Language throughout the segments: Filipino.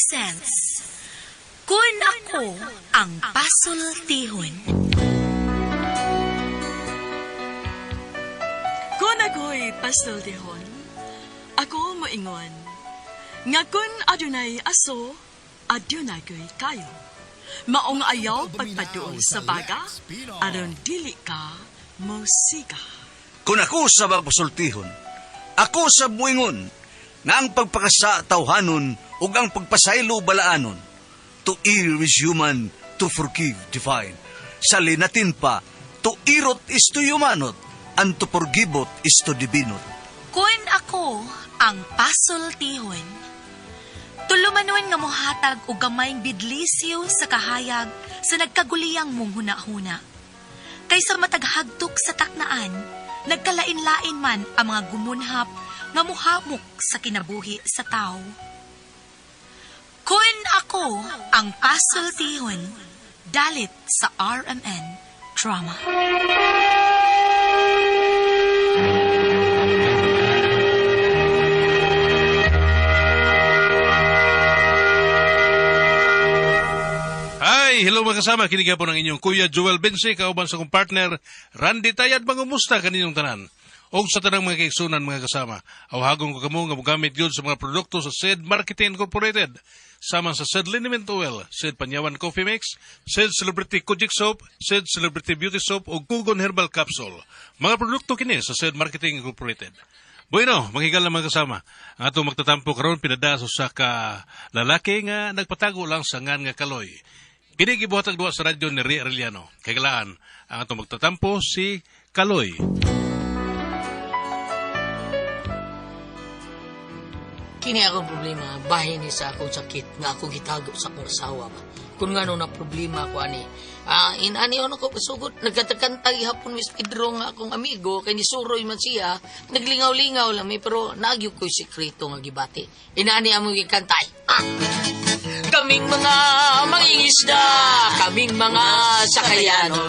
presents Kun Ako Ang Pasultihon. Kun ako'y pasultihon, ako moingon, nga kun adunay aso, adunay ko'y kayo. Maong ayaw pagpaduol sa baga, aron dili ka musika. Kung ako sa pagpasultihon, ako sa muingon, nga ang pagpakasa tawhanon ug ang pagpasaylo balaanon. To err is human, to forgive divine. Sa linatin pa, to irot is to humanot, and to forgivot is to divinot. Kun Ako Ang Pasultihon. Tulumanon nga mohatag og gamayng bidlisyo sa kahayag sa nagkaguliyang mong huna-huna. Kaysa mataghagtok sa taknaan, nagkalain-lain man ang mga gumunhap nga muhamok sa kinabuhi sa tao. Kun Ako Ang Pasultihon, dalit sa RMN Drama. Hi, hello mga kasama. Kiniga po ng inyong Kuya Joel Bense, kauban sa kong partner, Randy Tayad, mangumusta kaninyong tanan. O sa tanang mga kaigsunan mga kasama, awhagong ko kamo nga mugamit yun sa mga produkto sa SED Marketing Incorporated. Sama sa SED Liniment Oil, SED Panyawan Coffee Mix, SED Celebrity Kojic Soap, SED Celebrity Beauty Soap o Kugon Herbal Capsule. Mga produkto kini sa SED Marketing Incorporated. Bueno, manghigal na mga kasama. Ang atong magtatampo karon pinadaso sa ka lalaki nga nagpatago lang sa ngan nga kaloy. Kini gibuhatag duwa sa radyo ni Ria Arellano. Kagalaan, ang atong magtatampo si Kaloy. Kini akong problema, bahin ni sa akong sakit nga akong gitago sa akong asawa ba. Kung nga na problema ko ani. Inani ako kasugot, nagkatakantag hapon Miss Pedro nga akong amigo, kay ni Suroy man siya, naglingaw-lingaw lang pero nagyo ko'y sikreto nga gibati. Inani among gikantay. Kaming mga mangingisda, kaming mga sakayano,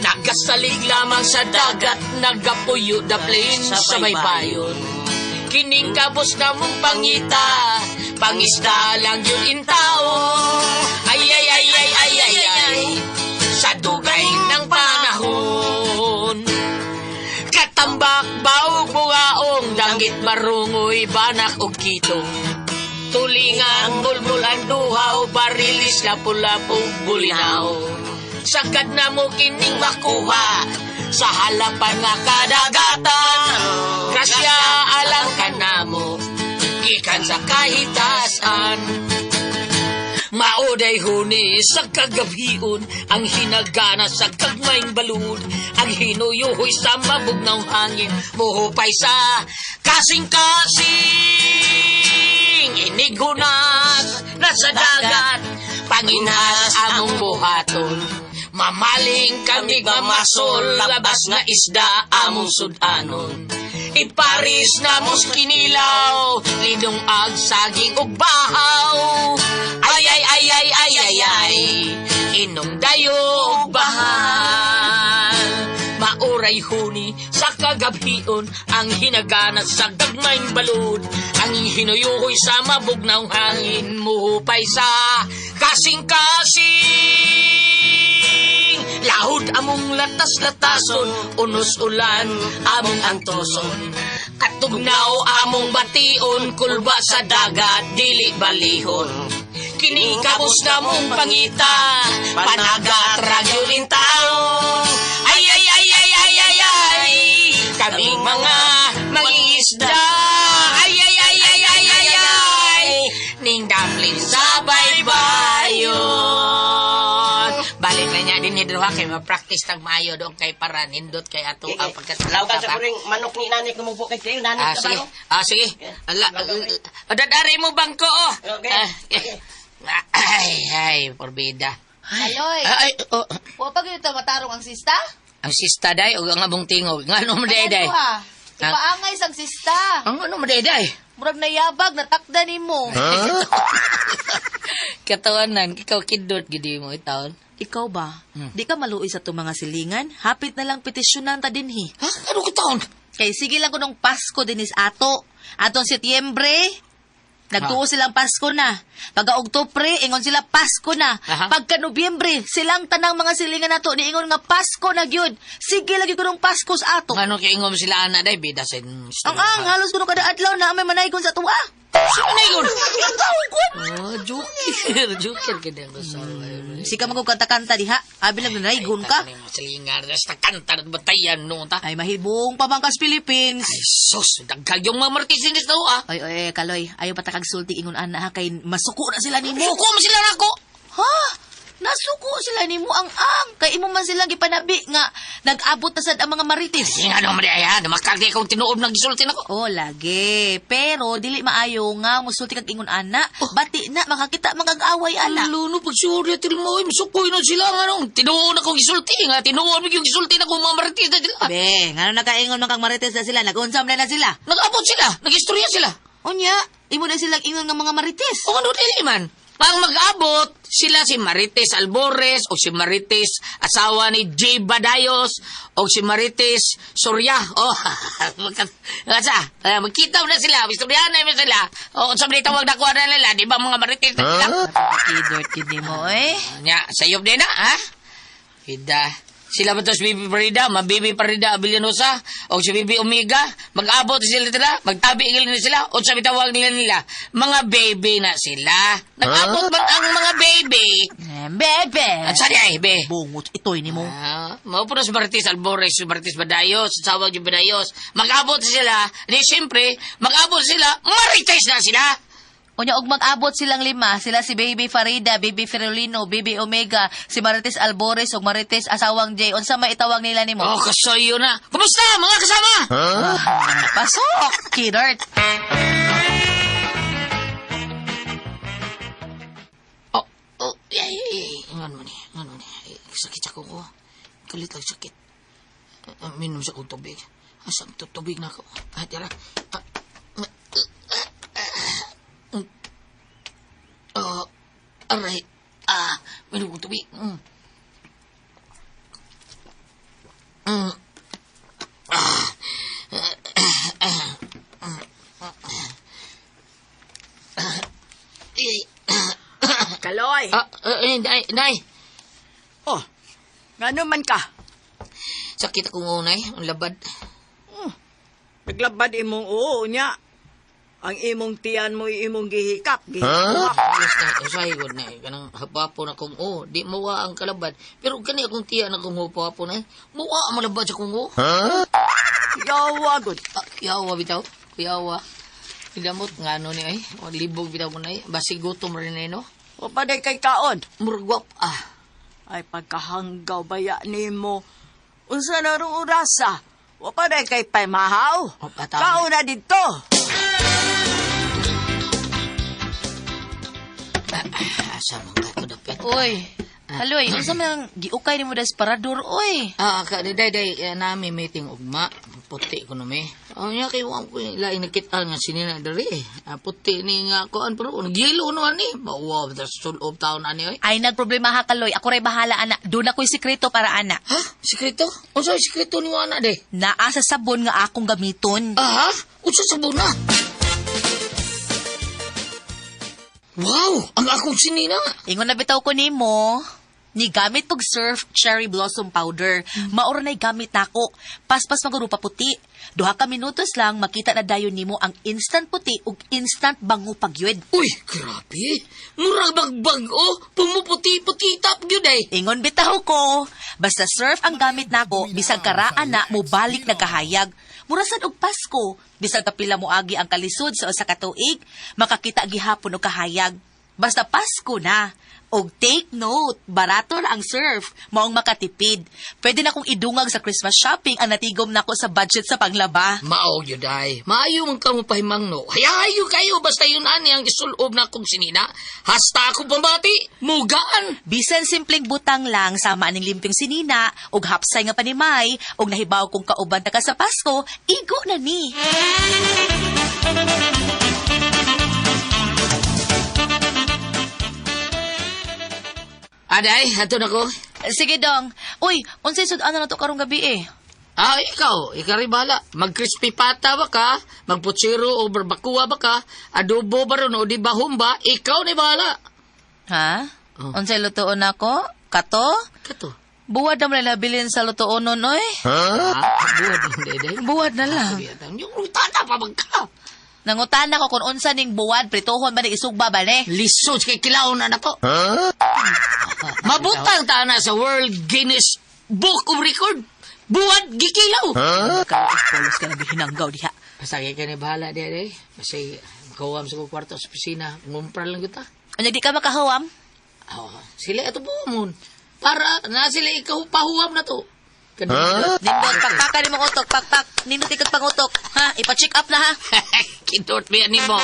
nagasalig lamang sa dagat, nagapuyo da plains sa baybayon. Kining kabos na mong pangita, pangisda lang yun intao. Ay, ay, ay, ay, ay, ay, ay, sa dugay ng panahon. Katambak, baog, bugaong, dangit marungoy, banak o kitong. Tulingang, bulbulan, duhaw, barilis, lapu-lapu, bulinaw. Sagad na mo kining makuha, sa halapan nga kadagatan. Grasya alang ka na mo, ikan sa kahitasan. Mauday huni sa kagabion, ang hinagana sa kagmayng balud. Ang hinuyuhoy sa mabugnaw hangin, muhupay sa kasing-kasing. Inigunas na sa dagat, panginhas among buhaton. Mamaling kami gamasol, labas nga isda among sudanon. Iparis na mos kinilaw, lidong ag saging ug bahaw. Ay ay ay ay ay ay ay, inom dayo ug bahal. Mauray huni sa kagabion, ang hinagana sa gagmayng balud. Ang hinuyuhoy sa mabugnaw hangin, muhupay sa kasing-kasing. Lahod among latas-latason, unos-ulan among antoson. Katugnaw among bation, kulba sa dagat, dili balihon. Kining kabos na mong pangita, panagat radyo lintao. Ay ay ay ay ay ay ay, kaming mga mangingisda. Ay ay ay ay ay ay ay, ning damlin sa baybayon. Balik na niya din hidroha kay ma-practice tag maayo doon kay para nindot kay ato ang pagkatapos. Laukan sa kuring manok ni nanay kumupo kay Teo, nanay ka Sige. ba? Sige. Dadari mo bangko, oh. Okay. Ay, porbida. Aloy, wapag yun matarong ang sista? Ang sista day, o ang abong tingog. Nga ano mo day day? Ipaangay sang sista. Ang ano mo day day? Murag nayabag, natakda ni mo. Katawanan, ikaw kidot, gidi mo itaon. Ikaw ba? Di ka maluoy sa itong mga silingan? Hapit na lang petisyonan ta dinhi. Ha? Ano kitaon? Kay sige lang ko nung Pasko dinis ato. Atong Setyembre. Nagtuo silang Pasko na. Pagka Oktubre, ingon sila Pasko na. Aha. Pagka Nobyembre, silang tanang mga silingan nato ni ingon nga Pasko na gyud. Sige lagi ko ng Pasko sa ato. Ano kay ingom sila ana day bida sa Ang halos kuno kada adlaw na may manaygon sa tuwa. Sino na yun? Ang tawag ko. Oh, joker kaya ang kasawa. Sika magkanta-kanta diha. Abi lang nanaygon ka. Salingar, basta kanta at batayan no ta. Ay mahibong pamangkas Philippines. Ay sus, dagkag yung mga martisinis na ah. Ay, Kaloy, ayaw pa sulti ingon ana ha kay masuko na sila nimo. Muko mo sila nako. Ha? Nasuko sila nimo ang kay imo man silang gipanabi nga nag-abot na sad ang mga marites. Nga naman ay namakag di akong tinuod ng gisulti nako. Oh, lagi. Pero dili maayo nga musulti kag ingon ana. Bati na makakita magag-away ana. Luno pag surya til mo ay masukoy na sila nga nung tinuod akong gisulti nga tinuod mo yung gisulti na kung mga marites na sila. Be, ngano nakaingon man kang marites na sila, nag-unsam na sila. Nag-abot sila, nag-istorya sila. Unya, imo na silang ingon nga mga marites. O ano dili man? Ang mag-abot, sila si Marites Albores o si Marites asawa ni J. Badayos o si Marites Surya. Oh, magkita mo na sila, istoryahan na mo sila. O, sabi tawag na kuha na nila, di ba mga Marites na sila? Pakidort yun mo eh. Nya, sayop din na, ha? Hida. Sila ba ito si Bibi Parida, Mabibi Parida Abilianosa, o si Bibi Omega, mag-abot sila nila, magtabi nila sila, o sabi tawag nila, mga baby na sila. Nag-abot man ang mga baby. Bebe. At saan ay, be? Bungot, itoy ni mo. Maupo na si Marites Albores, si Marites Badayos, sa tawag yung Badayos. Mag-abot sila, di siyempre, mag-abot sila, Marites na sila. Unya og mag-abot silang lima, sila si Baby Farida, Baby Ferolino, Baby Omega, si Marites Albores ug Marites asawang J. Unsa may itawag nila nimo? Oh, kasayo na. Kumusta, mga kasama? Pasok, Kidart. Ano ni? Sakit ako ko. Kalit lang sakit. Minom sa kong tubig. Asam tubig na ako. Tira. Aray. Minom kong tubig. Kaloy. Nay. Oh, ngano man ka? Sakit akong unay. Ang labad. Naglabad imong oo niya. Ang imong tiyan mo imong gihikap. Yes na. Usahay ko na. Kanang hapapon akong di mawa ang kalabad. Pero kani akong tiyan akong hapapon na. Mawa ang malabad sa kong Yawa good. Yawa bitaw. Yawa. Idamot nga ano ni ay. O libog bitaw mo na ay. Basig gutom rin na no. O paday kay kaon. Muragwap Ay pagkahanggaw baya nimo. Unsa na rong urasa? O paday kay paymahaw. O, pataw. Kaon na dito. Asa mo ako dapit. Oy, Kaloy, unsa man giukay nimo das parador oy? Day, nami meeting ugma. Puti ko na me. Nya kay wa ko lain nakita nga sinina diri. Puti ni nga kuan pero nagyelo no ani. Mawa sa sulod taon ani oy. Ay nagproblema ha Kaloy, ako ray bahala ana. Doon ako'y sikreto para ana. Ha? Sikreto? Unsa sikreto ni ana de? Naa sa sabon nga akong gamiton. Ha? Unsa sa na? Wow, ang akong sinina. Ingon na bitaw ko nimo. Ni gamit pag Surf Cherry Blossom Powder. Maura na'y gamit nako. Paspas magarupa puti. 2 ka minutos lang makita na dayon nimo ang instant puti ug instant bango pagyud. Uy, grabe. Murag bagbag pumuputi-puti tap gyud ay. Ingon bitaw ko. Basta Surf ang gamit nako, bisag karaan na mo balik nagkahayag. Murasan og Pasko, bisag kapila mo agi ang kalisod sa usa ka tuig, makakita gihapon og kahayag. Basta Pasko na. Og take note, barato na ang Surf, maong makatipid. Pwede na kong idungag sa Christmas shopping ang natigom nako sa budget sa panglaba. Mao gyud ay. Maayo man kamo pahimangno. Hayayo kayo basta yun ani ang gisulob na kong sinina. Hasta ako pambati. Mugaan. Bisan simpleng butang lang sama aning limpyong sinina og hapsay nga panimay og nahibaw kong kauban ta ka sa Pasko, igo na ni. Aday, ato na ko. Sige dong. Uy, unsay sud-ano na to karong gabi eh. Ikaw rin bahala. Mag-crispy pata ba ka? Magputsiro o barbacoa ba ka? Adobo ba ron o di bahom ba? Ikaw ni bahala. Ha? Oh. Unsay lutoon ako? Kato? Kato. Buwad na mo labilin sa lutoonon, oy. Buwad lang, dede. Buwad na lang. Yung rutana pa magka. Nangutana ko kung unsa ning buwad, prituhon ba ni isugba ba ni? Lisod kay kilaw na to. Mabutang ta na sa World Guinness Book of Record. Buwad gikilaw. Polos ka na bihinanggaw diha. Pasagay ka ni bahala, dede. Kasi makawam sa kwarto sa opisina. Ngumpra lang kita. Anya di ka makahawam? Sila ito buhamon. Para na sila ikaw pahuwam na to. Nindot, pakpakan ni mong utok, pakpak. Nindot ikot pangutok. Ha? Ipa-check up na ha? Kidot ba yan ni mo?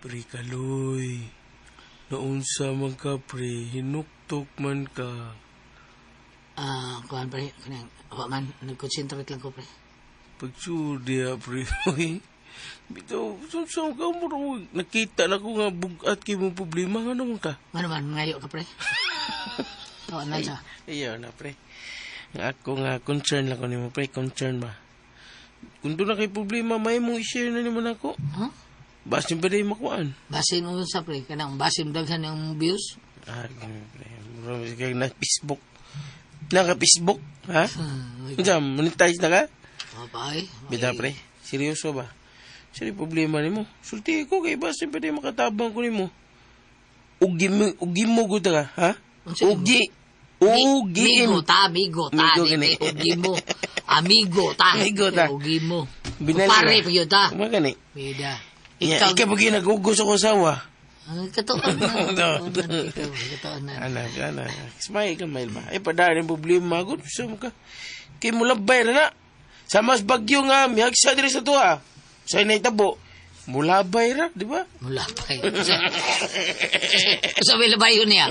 Pre Kaloy, naunsa man ka pre, hinuktok man ka. Kuhan pre, kanang, man, nag-concentrate lang ko pre. Pagsudya pre, oy. Bitaw, sunsam ka mo ro. Nakita na ko nga bugat kay mong problema, nga naman ka. Ano man, ngayo ka pre? Na siya. Ayaw na pre. Ako nga, concern lang ko ni mo pre, concern ba. Kung doon na kay problema, may mong i-share na naman ako. Huh? Basin pa rin makuhaan. Basin mo sa pre, kanang basin daghan ng views. Ganun pre. Mura kaya na Facebook. Naka-Facebook, ha? Diyan, monetize na ka? Pay. Bida pre, seryoso ba? Sino problema ni mo? Sulti ko kay basin pa rin makatabang ko ni mo. Ugi mo guta ka, ha? Ugi. Amigo ta. Amigo gani. Ugi mo. Amigo ta. Amigo ta. Ugi mo. Binali Pare ba? pa yun ta. Magani. Bida. Ikaw ba ginagugos ako sawa? Katoon na. Katoon na. Ana. Smile ka, mail ba? Ay, padaan yung problema ko. Saan ka? Kay mo labay na na. Sa mas bagyo nga, mihag sa diri sa tuwa. Sa inay tabo. Mulabay ra, di ba? Mula pa kayo. Sabi na ba yun niya?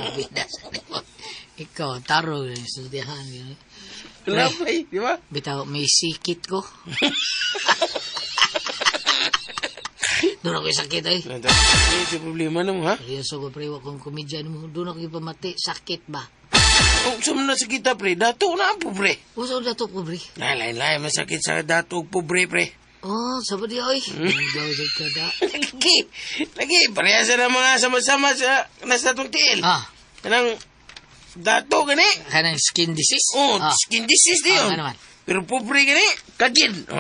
Ikaw, taro. Sudihan. Mulabay, di ba? Bitaw, may sikit ko. Doon ako sakit ay. Ito problema na mo, ha? Seryoso ko, pre, wakong komedyan mo. Doon ako ipamati. Sakit ba? Kung saan na sakit pre, dato na po, pre. Usaw na to, pobre. Lain, masakit sa dato po, pre. Oh, sabi di, oy. Daw sa kada. Lagi, parehasa na mga sama-sama sa nasa tuntil. Kanang dato gani. Kanang skin disease? Skin disease di yun. Ano man? Pero pobre gani, kagid.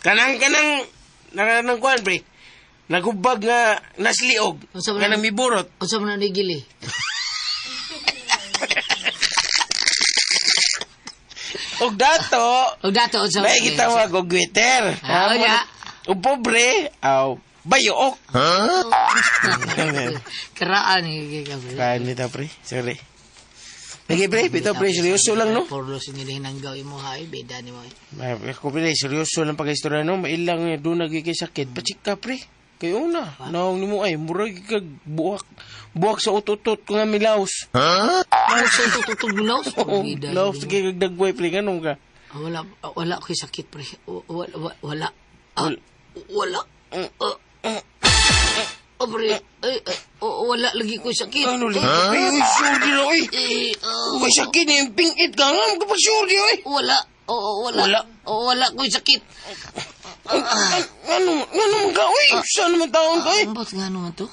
Kanang kuhan, pre. Nagubag nga nasliog. Kanang miburot. Ang sabi na nigili. Og dato. Ang sabi. May gitawag og gwitter. Og pobre, bayook. Karaan ni Gabriel. Kain nito, pre. Sorry. Lagi, pre. Bito, pre. Seryoso lang, no? Porlo sinilihin gawin mo, hay. Beda ni mo. Ako, pre. Seryoso lang pag-istorya, no? Mailang doon nagigay sakit. Pachik ka, pre. Kayo na. Naong ni mo, ay. Murag ka buwak sa utot-utot ko nga milaos. Ano sa tututog milaos? Laos, kaya kagdagway, pre. Ganun ka. Wala ko sakit, pre. Wala. Pre, wala lagi ko sakit. Ano lang? Ay, sure di lang, ay. May sakit na yung pingit ka. Ano kapag sure di, ay? Wala ko sakit. Ano ka, ay? Saan naman taon ka, ay? Ba't nga naman to?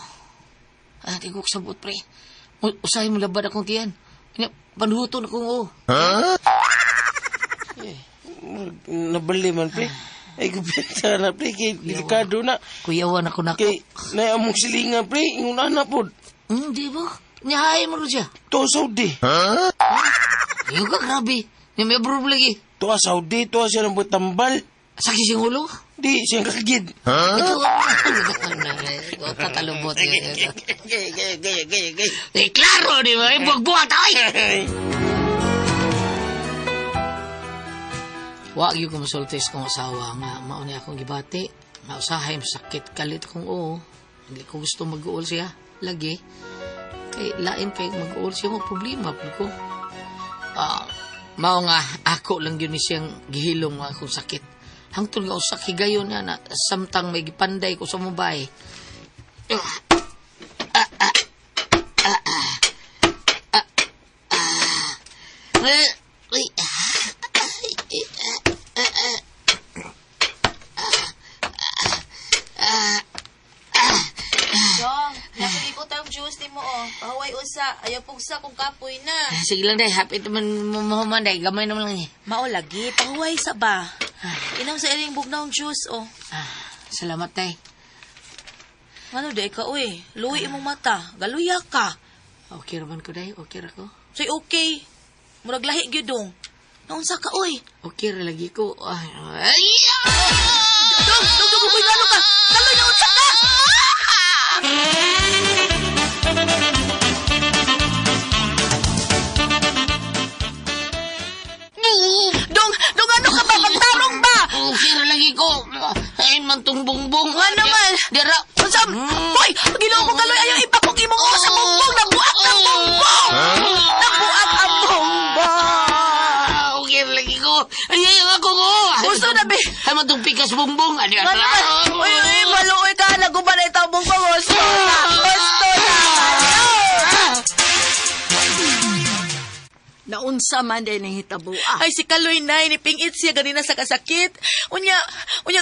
Tigok sabot, pre. Usahin mo labad akong tiyan. Panhuton akong Nabali man, pre. Ay, gupita na, pre. Kay delikado na. Kuyawan ako na. Kay naamong silinga, pre. Yung na po. Di ba? Niyahay mo rin siya. To Saudi. Yung ka, grabe. May abroad lagi. To Saudi. To siya ng tambal. Sakit siyang ulo? Di, siyang kakagid. Ito, tatalubot. Gaya. Klaro, di ba? Buwag-buwag tayo. Wag yung kumusultis kong asawa nga mauni akong gibati. Nga usahay masakit kalit kong Hindi ko gusto mag-uol siya. Lagi. Kay lain kay mag-uol siya mo problema po ko. Mao nga ako lang yun siyang gihilong nga akong sakit. Hangtod nga usak higayon na samtang may gipanday ko sa mubay. Uy. Dong, nakili ko tayong juice ni mo, oh. Pahuway usa. Ayaw pugsa kung kapoy na. Sige lang, day. Happy naman mo man, day. Gamay naman lang eh. Mao lagi, pahuway sa ba? Inom sa iring bugnaong juice, oh. Salamat, day. Ano day ka, uy? Luwi imong mata. Galuya ka. Okay raman ko, day. Okay ra ko. Say okay. Murag lahi gyud dong. Naunsa ka, uy? Okay ra lagi ko. Ay! Dong, uy, galo ka. Galoy na unsa ka. Dong, ano ka ba? Magtarong ba? Okay ra lagi ko. Ay, man tong bongbong. Nga naman. Dira. Unsam? Hoy, Ginoo ko kaloy ayaw ipakok imong ulo sa bongbong. Nabuak ang bongbong. Nabuak ang bongbong. Okay ra lagi ko. Ay, ako ko. Gusto na, be. Ay, man tong pikas bongbong. Adi, Nga naman. Uy, maluoy ka. Naguban na itang bongbong. Gusto na. Naunsa man din ang hitabo. Ay, si Kaloy, nay, nipingit siya ganina sa kasakit. Unya,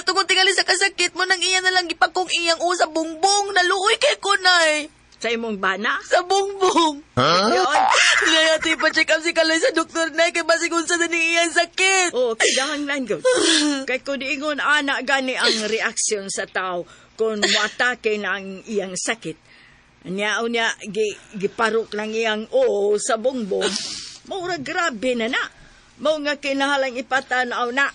tungkol tingali sa kasakit mo, nang iya na lang ipakong iyang usa bongbong. Naluoy kay ko, nay. Sa imong bana? Sa bongbong. Yun. Kaya ito ipacheck up si Kaloy sa doktor, nay, kay basig unsa na ni iyang sakit. Oh, kailangan good. Kay ko diingon ana gani ang reaksyon sa tao kung moatake na ang iyang sakit. Unya, giparok lang iyang sa bongbong. Maura grabe na na. Mao nga kinahalang ipatanaw na.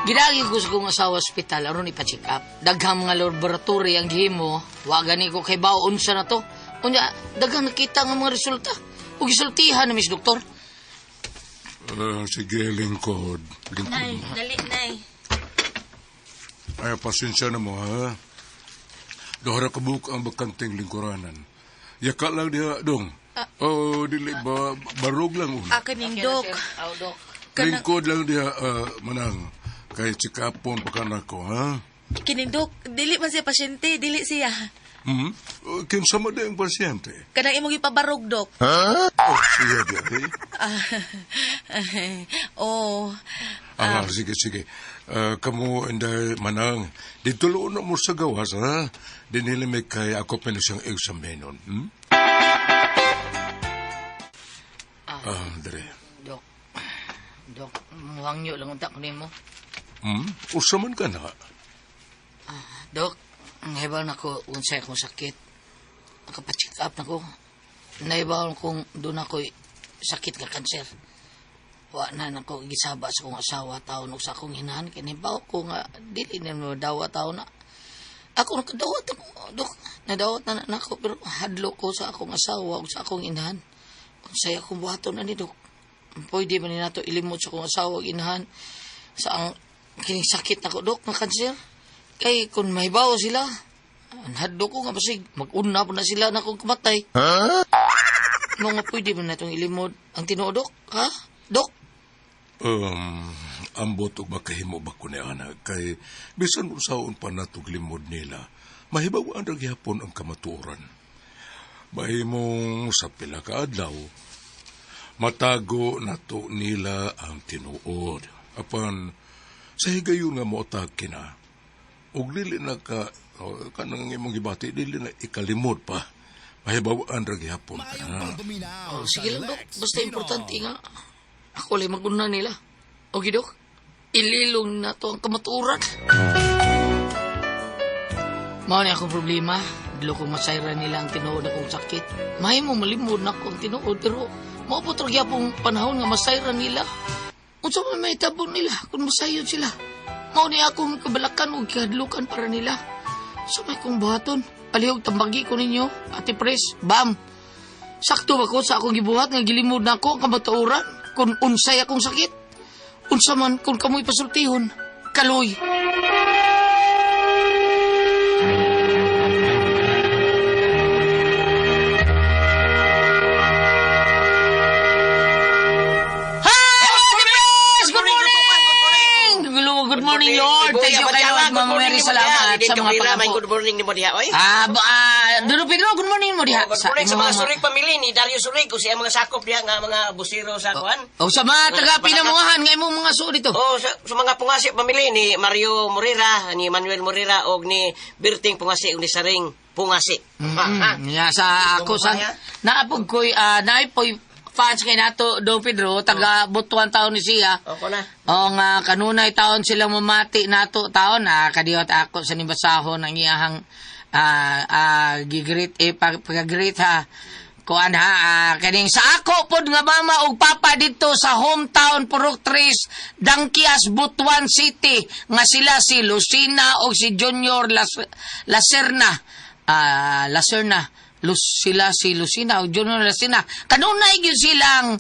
Gidagi ko sa kong asawa hospital aron ipa-check up. Daghang mga laboratory ang gihimo, wa gani ko kay baon sa na to. Unya, daghang nakita nga mga resulta. Ug gisultihan na mis doktor. Sige, lingkod. Nay, dali, nay. Ay, pasensya na mo, ha? Dohara kabuk ang bakanting lingkuranan. Yaka lang diha, dong. Dili ba, barog lang una. Kaning dok. Dok. Lingkod lang diha, manang. Kay tsikapon pa ka na ko, ha? Kining dok, dili man siya pasyente, dili siya. Kinsa mo din ang pasyente? Kanang imong ipabarog, dok. Siya diha, Oh. Sige. Kamu, inday, manang. Dituloon na mo sa gawas, ha? Dinili may kay ako pa na siyang examenon. Dre. Dok, muhang nyo lang untak ni mo. Usaman ka na? Dok, naibaw na ko unsay akong sakit. Nakapacheck up na ko. Naibaw kung doon ako'y sakit ka kanser. Wa na nako gisaba sa akong asawa taon sa akong hinahan. Kinibaw ko nga, dili na mo dawa taon na. Ako nakadawat ako, dok. Nadawat na ako, pero hadlo ko sa akong asawa o sa akong inahan. Unsay akong buhaton na ni dok. Pwede man na ito ilimot sa akong asawa o inahan. Sa ang kining sakit na ko, dok, na kanser. Kay kung mahibaw sila, hadlo ko nga basig, mag-una po na sila na akong kamatay. No nga pwede man na itong ilimot ang tinuod, dok, ha? Dok? Ambot o makahimo ba ko niya, anak? Kay bisan usaon pa natog limod nila, mahibawaan ra gihapon ang kamatuoran. Mahimong sa pila ka adlaw, matago nato nila ang tinuod. Apan, sa higayon nga mootag kina, ug dili na kanang imong gibati, dili na ikalimod pa. Mahibawaan ra gihapon ka na. Sige lang, dok. Basta importante nga. Ako lang mag-una nila. Okay, dok? Ililong na to ang kamaturan. Mao ni akong problema. Dilo kong masayra nila ang tinuod akong sakit. Mahay mo malimod na akong tinuod, pero maupot rin pong panahon nga masayra nila. Unsa man may tabon nila kung masayod sila. Mao ni akong kabalakan o kihadlukan para nila. Sa may kong buhaton, palihog tambagi ko ninyo, Ate Pres, bam. Sakto ba ko sa akong gibuhat nga gilimod na ako ang kamaturan kung unsay akong sakit? Unsa man kung kamoy pasultihon, Kaloy. Good morning, Lord. Thank you kayo, Mama Mary, sa salamat Dili sa ka mga pira, may pag-ampo. good morning ni mo diha, oy. Dulo Pedro, good morning mo diha. Good morning sa mga Surig family ni Dario Surig kung siya mga sakop diha nga mga busiro sa kuan. O sa mga taga-pinamuhan, ngayon mo mga suo dito. Oh, sa mga pungasi family ni Mario Morera, ni Manuel Morera og ni Berting Pungasi ug ni Saring Pungasi. Ya sa ako sa naapog ko'y naipoy fans kay nato do Pedro taga butuan taon ni siya. Ako na. O nga kanunay taon silang mamati nato taon kadiyot ako sa nibasahon ang iyahang gigreet pag-greet ha. Kuan ha, kaning sa ako pod nga mama ug papa dito sa hometown Purok 3, Dangkias, Butuan City, nga sila si Lucina ug si Junior Lacerna. Sila si Lucina o Junior Lacerna. Kanunay gyud silang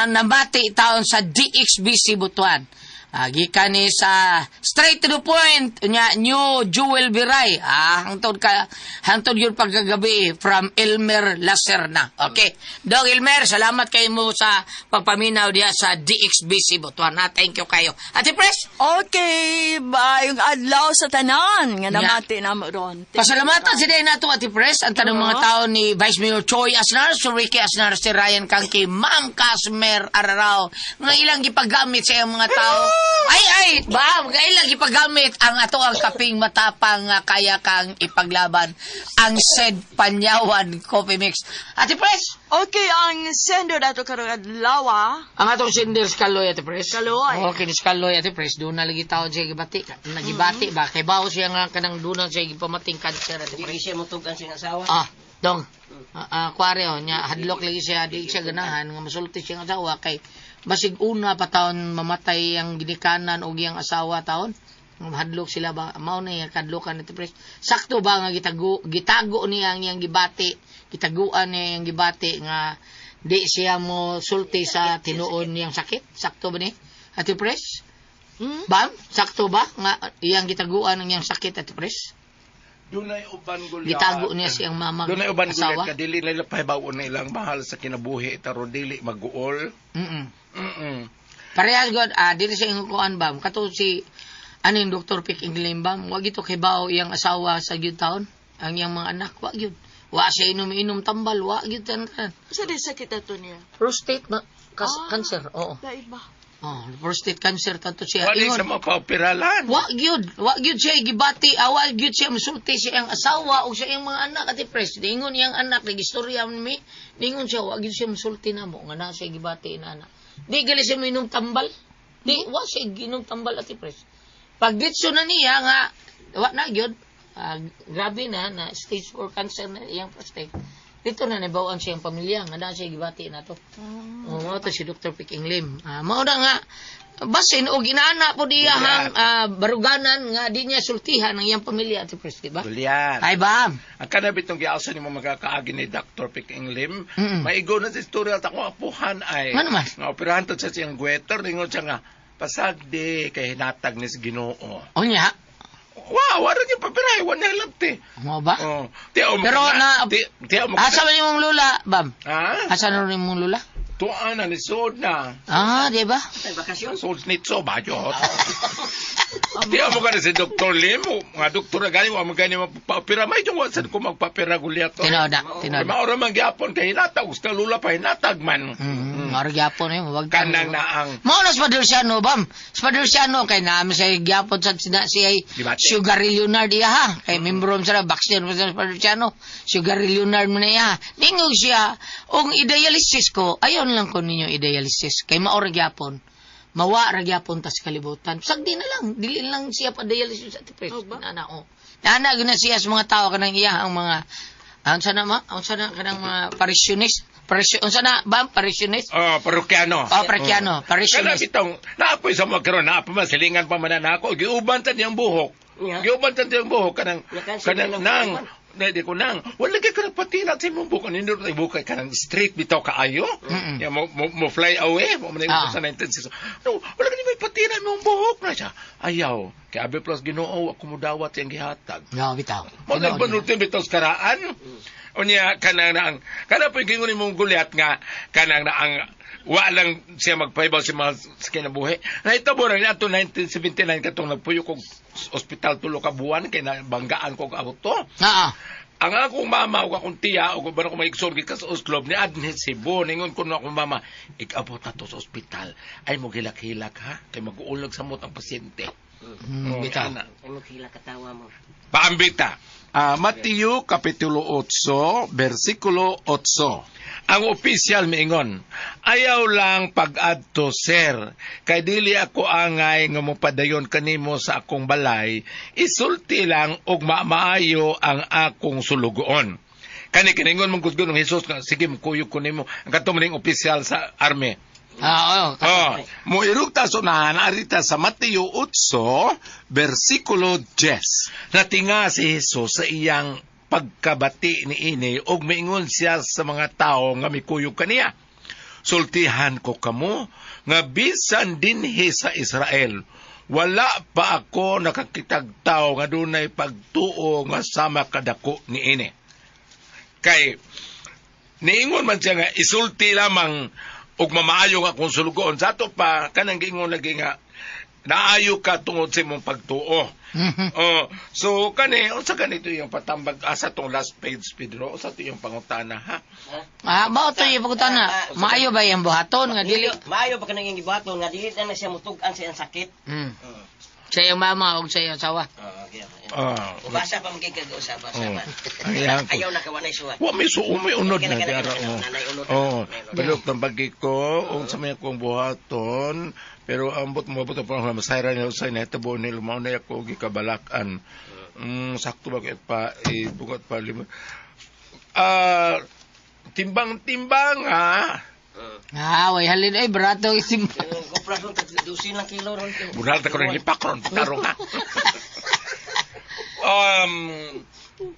nabati taon sa DXBC Butuan. Gikan ni sa straight to the point nya New Jewel Biray hangtod yun pagkagabi from Elmer Lacerna. Okay, Dong Elmer, salamat kayo mo sa pagpaminaw diya sa DXBC Butuan. Thank you kayo. Ate Pres, Okay, ba yung adlaw sa tanan nga namati na mo ron. pasalamatan si day nato Ate Pres ang tanong mga tao ni Vice Mayor Choi Asnar, si Ricky Asnar, si Ryan Kangki, Ma'am Casmer Ararao, nga ilang gipagamit sa iyang mga tao. Ay, nga ilang gipagamit ang ato ang kaping matapang nga kaya kang ipaglaban ang SED Panyawan Coffee Mix. Ate Pres, Okay, ang sender dato karong adlaw. ang atong sender si Kaloy Ate Pres. Kaloy. Okay, ni si Kaloy Ate Pres, doon na lagi taon siya gibati. Nagibati ba? Kay bawo siya nga kanang doon na siya gipamating cancer Ate Dili Pres. siya mutugan siyang asawa. Dong. Aquario nya hadlok lagi siya di siya ganahan nga masulti siya nga asawa kay basig una pa taon mamatay ang ginikanan og iyang asawa taon. Hadlok sila ba mao na yung kadlokan nito Pres. Sakto ba nga gitago niya ang iyang gibati, gitaguan niya ang gibati nga di siya mo sulti sa tinuon niyang sakit. Sakto ba ni? Ate Pres? Bam, sakto ba nga iyang gitaguan ang iyang sakit Ate Pres? Dunay uban gulyat. Gitago niya siyang mama Dunay uban asawa. gulyat ka dili nila pahibaw na ilang mahal sa kinabuhi taro dili maguol. Parehas god dili siya yung kuan bam kato si yung Dr. Pick Inglim bam wag ito kay bao iyang asawa sa gyud taon ang iyang mga anak wag gyud wa siya inom tambal wag gyud tan Sa di sakit ato niya. prostate na cancer oo Daiba. prostate cancer tanto siya Wali sa ingon mapapiralan. wag gyud siya gibati wag gyud siya masulti siya ang asawa o siya ang mga anak Ate Pres ingon iyang anak nagistorya mi ingon siya wag gyud siya masulti namo nga na siya gibati na anak di gali siya minom tambal di wa siya ginom tambal Ate Pres pag ditso na niya nga wa na gyud grabe na stage 4 cancer na iyang prostate dito na nabawaan siyang pamilya nga na siya gibati na to mao to si Dr. Pick Inglim mao na nga basin og inaana po diyahang baruganan nga di niya sultihan ang iyang pamilya Ate Pres di ba Gulyat. ay ba Ang kanabit ng giaso ni mo magkakaagi ni Dr. Pick Inglim, maigo na sa istorya ta kung apuhan ay Ano man? nga operahan to sa siyang gweter ningon siya nga pasagdi kay hinatag ni sa Ginoo. o niya Wow, wala niya papirahay, wala niya labti. mo ba Oh, Pero asa man imong lula bam Ha? asa na rin imong lula Tuan na ni Sod na. di ba Ay, bakasyon. Sod nitso ba yun? Di mo ka na si Dr. Lim, mga doktor na gani, mga gani magpapira. May yung wasan ko magpapira gulyat to. tinoda Maura man gyapon kay hinatag, gusto lula pa hinatag man. maro gyapon wag Kanang na ang mao na Spadursiano bam Spadursiano kay naami sa gyapon sa siya Dibate. Sugar Leonard iya ha kay membro sa vaccine sa Spadursiano Sugar Leonard man iya ningog siya og idealistis ko ayon lang ko ninyo idealistis kay mao ra gyapon mawa ra gyapon ta sa kalibutan sagdi na lang dili lang siya pa dialysis sa tipres nana gina siya sa mga tao kanang iya ang mga ang sana kanang mga unsa na ba parishionist parokyano. parokyano Kana parishionist bitong naapoy sa magkaroon naapoy masilingan pa man nako giuban tan yang buhok. Yeah. Giuban tan yang buhok kanang Yakan nang di ko nang wala kay kanang patina sa imong buhok nindot ay buhok kanang straight bitaw kaayo. Ya mo fly away mo man sa 1960. No, wala kay may patina imong buhok na siya. Ayaw kay abi plus Ginoo ako mo dawat yang gihatag. no bitaw Mo nagbanulti bitaw sa karaan. Unya kanang po gingon imong gulyat nga kanang na ang wa lang siya magpahibaw si mga sa kinabuhi. Nahitabo rin ato 1979 katong nagpuyo kog ospital tulo ka buwan kay nabanggaan ko ang auto. Ang akong mama ug akong tiya ug ba ko maigsoon ka sa Oslob ni Adnes Cebu ningon ko na akong mama ikabot na to sa ospital ay mo hilak-hilak ha kay mag-uulog sa mot ang pasyente. Bitaw. Ay mo kila katawa mo. Paambita. Mateo Kapitulo 8, versikulo 8. Ang opisyal miingon, ayaw lang pag-adto, sir, kay dili ako angay nga mopadayon kanimo sa akong balay, isulti lang og maayo ang akong sulugoon. Kani kiningon mong gudgon ng Jesus, sige mukuyog ko nimo, ang katumaning opisyal sa army. Mo irugta sunahan arita sa Mateo 8, versikulo 10. Natinga si Jesus sa iyang pagkabati ni ini og miingon siya sa mga tao nga mikuyog kaniya. Sultihan ko kamo nga bisan dinhi sa Israel wala pa ako nakakitag tao nga dunay pagtuo nga sama kadako ni ini. Kay niingon man siya nga isulti lamang og mamaayo nga kung sulugoon sa ato pa kanang giingon lagi nga naayo ka tungod sa imong pagtuo. So kani unsa ganito yung patambag asa tong last page Pedro sa to yung pangutana ha. Mao to yung pagutana. Maayo ba yung buhaton nga dili? Maayo ba kanang yung buhaton nga dili na siya mutug-an sa iyang sakit. Sa iyong mama o sa iyong asawa. Ubasa pa magkikag-usap ba sa ayaw na kawanay suwa. Wa may suumi unod na dara. Balok ng bagi ko sa may kong buhaton pero ambot mo buto pa nga masayra niya usay na tabo ni lumaw na ako gikabalakan. Sakto ba pa ibugat pa lima. Timbang-timbang ha. Way halin ay barato isim. Kopras ron 12 lang kilo ron. Bural ta ko rin lipak ron tarong ha.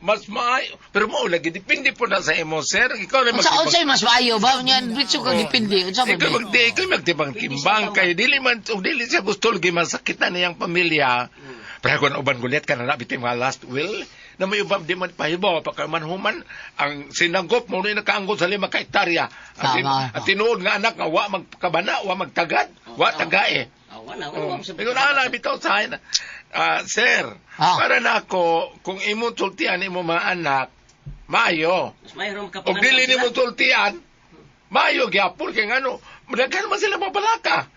Mas maayo pero mo lagi depende po na sa imo sir ikaw na Sa unsay mas maayo ba nya bitso ka depende unsa ba? Ikaw magtibang timbang kay dili man og dili siya gusto lagi masakit na niyang pamilya. Pero kung uban gulit ka na nabitin mga last will na may ubab di man pahibaw pa manhuman ang sinagop mo rin nakaanggot sa 5 ka hektarya at tinuod nga anak nga wa magkabana wa magtagad wa tagae. Ikaw na lang bitaw sa akin. Sir, para na ako, kung imong sultian imo mga anak, maayo. O dili ni mo sultian, maayo, gyapon, kaya nga madaghan naman sila mabalaka.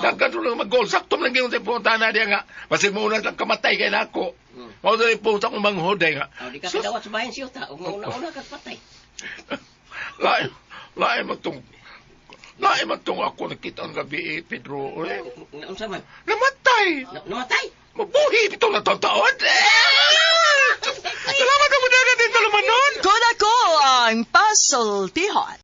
Daghan lang mag-goal, sakto lang yung punta na diya nga, kasi muna lang kamatay kaya na ako. Mao dali po sa kong manghuday nga. Di ka kadawat sa bayan siyo ta, o mauna-una ka patay. Lain mo itong ako nakita ang gabi, Pedro. Unsa man? Namatay! Namatay? Mabuhi itong natataon. Salamat ang muna natin talaman nun. Kung ako ang pasultihan.